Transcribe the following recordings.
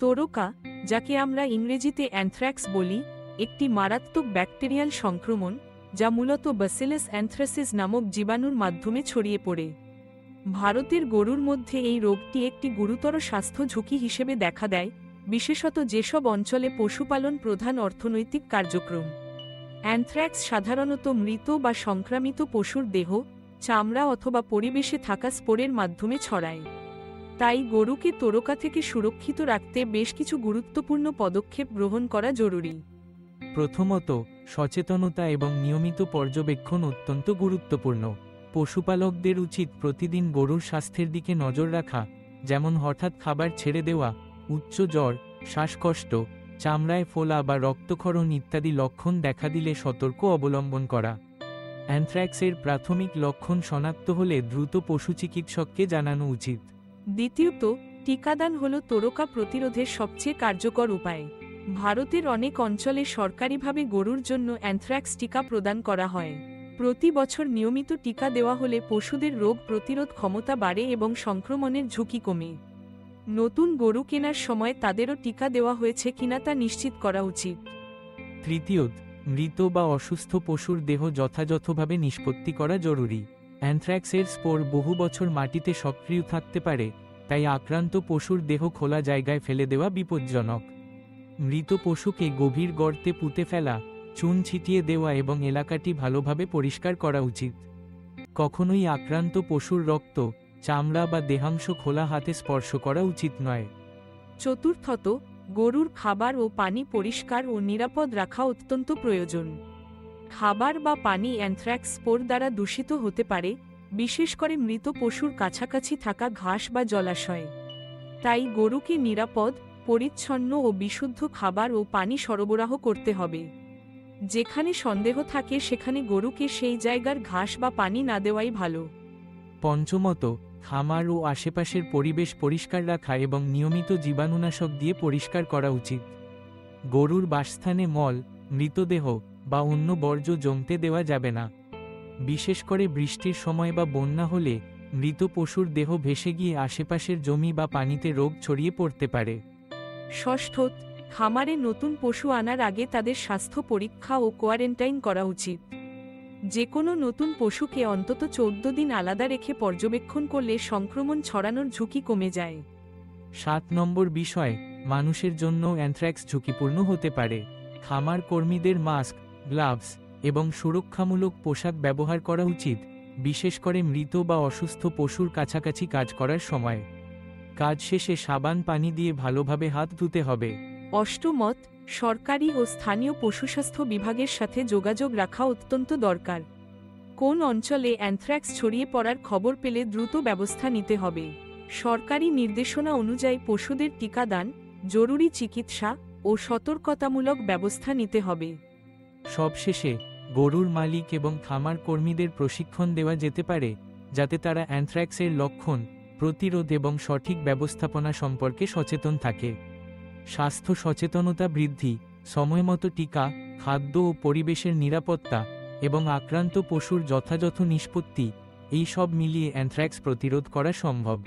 তোরকা, যাকে আমরা ইংরেজিতে অ্যানথ্রাক্স বলি, একটি মারাত্মক ব্যাকটেরিয়াল সংক্রমণ যা মূলত ব্যাসিলাস অ্যানথ্রাসিস নামক জীবাণুর মাধ্যমে ছড়িয়ে পড়ে। ভারতের গরুর মধ্যে এই রোগটি একটি গুরুতর স্বাস্থ্য ঝুঁকি হিসেবে দেখা দেয়, বিশেষত যেসব অঞ্চলে পশুপালন প্রধান অর্থনৈতিক কার্যক্রম। অ্যানথ্রাক্স সাধারণত মৃত বা সংক্রামিত পশুর দেহ, চামড়া অথবা পরিবেশে থাকা স্পোরের মাধ্যমে ছড়ায়। তাই গরুকে তোরকা থেকে সুরক্ষিত রাখতে বেশ কিছু গুরুত্বপূর্ণ পদক্ষেপ গ্রহণ করা জরুরি। প্রথমত, সচেতনতা এবং নিয়মিত পর্যবেক্ষণ অত্যন্ত গুরুত্বপূর্ণ। পশুপালকদের উচিত প্রতিদিন গরুর স্বাস্থ্যের দিকে নজর রাখা, যেমন হঠাৎ খাবার ছেড়ে দেওয়া, উচ্চ জ্বর, শ্বাসকষ্ট, চামড়ায় ফোলা বা রক্তক্ষরণ ইত্যাদি লক্ষণ দেখা দিলে সতর্ক অবলম্বন করা। অ্যানথ্রাক্সের প্রাথমিক লক্ষণ শনাক্ত হলে দ্রুত পশু চিকিৎসককে জানানো উচিত। দ্বিতীয়ত, টিকাদান হল তোরকা প্রতিরোধের সবচেয়ে কার্যকর উপায়। ভারতের অনেক অঞ্চলে সরকারিভাবে গরুর জন্য অ্যানথ্রাক্স টিকা প্রদান করা হয়। প্রতি বছর নিয়মিত টিকা দেওয়া হলে পশুদের রোগ প্রতিরোধ ক্ষমতা বাড়ে এবং সংক্রমণের ঝুঁকি কমে। নতুন গরু কেনার সময় তাদেরও টিকা দেওয়া হয়েছে কিনা তা নিশ্চিত করা উচিত। তৃতীয়ত, মৃত বা অসুস্থ পশুর দেহ যথাযথভাবে নিষ্পত্তি করা জরুরি। অ্যানথ্রাক্সের স্পোর বহু বছর মাটিতে সক্রিয় থাকতে পারে, তাই আক্রান্ত পশুর দেহ খোলা জায়গায় ফেলে দেওয়া বিপজ্জনক। মৃত পশুকে গভীর গর্তে পুঁতে ফেলা, চুন ছিটিয়ে দেওয়া এবং এলাকাটি ভালোভাবে পরিষ্কার করা উচিত। কখনোই আক্রান্ত পশুর রক্ত, চামড়া বা দেহাংশ খোলা হাতে স্পর্শ করা উচিত নয়। চতুর্থত, গরুর খাবার ও পানি পরিষ্কার ও নিরাপদ রাখা অত্যন্ত প্রয়োজন। খাবার বা পানি অ্যানথ্রাক্স স্পোর দ্বারা দূষিত হতে পারে, বিশেষ করে মৃত পশুর কাছাকাছি থাকা ঘাস বা জলাশয়। তাই গরুকে নিরাপদ, পরিচ্ছন্ন ও বিশুদ্ধ খাবার ও পানি সরবরাহ করতে হবে। যেখানে সন্দেহ থাকে সেখানে গরুকে সেই জায়গার ঘাস বা পানি না দেওয়াই ভালো। পঞ্চমত, খামার ও আশেপাশের পরিবেশ পরিষ্কার রাখা এবং নিয়মিত জীবাণুনাশক দিয়ে পরিষ্কার করা উচিত। গরুর বাসস্থানে মল, মৃতদেহ বা অন্য বর্জ্য জমতে দেওয়া যাবে না। বিশেষ করে বৃষ্টির সময় বা বন্যা হলে মৃত পশুর দেহ ভেসে গিয়ে আশেপাশের জমি বা পানিতে রোগ ছড়িয়ে পড়তে পারে। ষষ্ঠত, খামারে নতুন পশু আনার আগে তাদের স্বাস্থ্য পরীক্ষা ও কোয়ারেন্টাইন করা উচিত। যে কোনো নতুন পশুকে অন্তত 14 দিন আলাদা রেখে পর্যবেক্ষণ করলে সংক্রমণ ছড়ানোর ঝুঁকি কমে যায়। 7 নম্বর বিষয়, মানুষের জন্য অ্যানথ্রাক্স ঝুঁকিপূর্ণ হতে পারে। খামার কর্মীদের মাস্ক, গ্লাভস এবং সুরক্ষামূলক পোশাক ব্যবহার করা উচিত, বিশেষ করে মৃত বা অসুস্থ পশুর কাছাকাছি কাজ করার সময়। কাজ শেষে সাবান পানি দিয়ে ভালোভাবে হাত ধুতে হবে। অষ্টমত, সরকারি ও স্থানীয় পশুস্বাস্থ্য বিভাগের সাথে যোগাযোগ রাখা অত্যন্ত দরকার। কোন অঞ্চলে অ্যানথ্রাক্স ছড়িয়ে পড়ার খবর পেলে দ্রুত ব্যবস্থা নিতে হবে। সরকারি নির্দেশনা অনুযায়ী পশুদের টিকাদান, জরুরি চিকিৎসা ও সতর্কতামূলক ব্যবস্থা নিতে হবে। সবশেষে, গরুর মালিক এবং খামার কর্মীদের প্রশিক্ষণ দেওয়া যেতে পারে, যাতে তারা অ্যানথ্রাক্সের লক্ষণ, প্রতিরোধ এবং সঠিক ব্যবস্থাপনা সম্পর্কে সচেতন থাকে। স্বাস্থ্য সচেতনতা বৃদ্ধি, সময়মতো টিকা, খাদ্য ও পরিবেশের নিরাপত্তা এবং আক্রান্ত পশুর যথাযথ নিষ্পত্তি, এই সব মিলিয়ে অ্যানথ্রাক্স প্রতিরোধ করা সম্ভব।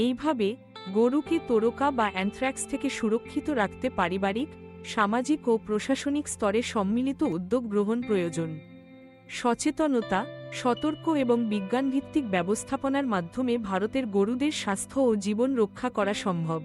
এইভাবে গরুকে তোরকা বা অ্যানথ্রাক্স থেকে সুরক্ষিত রাখতে পারিবারিক, সামাজিক ও প্রশাসনিক স্তরে সম্মিলিত উদ্যোগ গ্রহণ প্রয়োজন। সচেতনতা, সতর্ক এবং বিজ্ঞানভিত্তিক ব্যবস্থাপনার মাধ্যমে ভারতের গরুদের স্বাস্থ্য ও জীবন রক্ষা করা সম্ভব।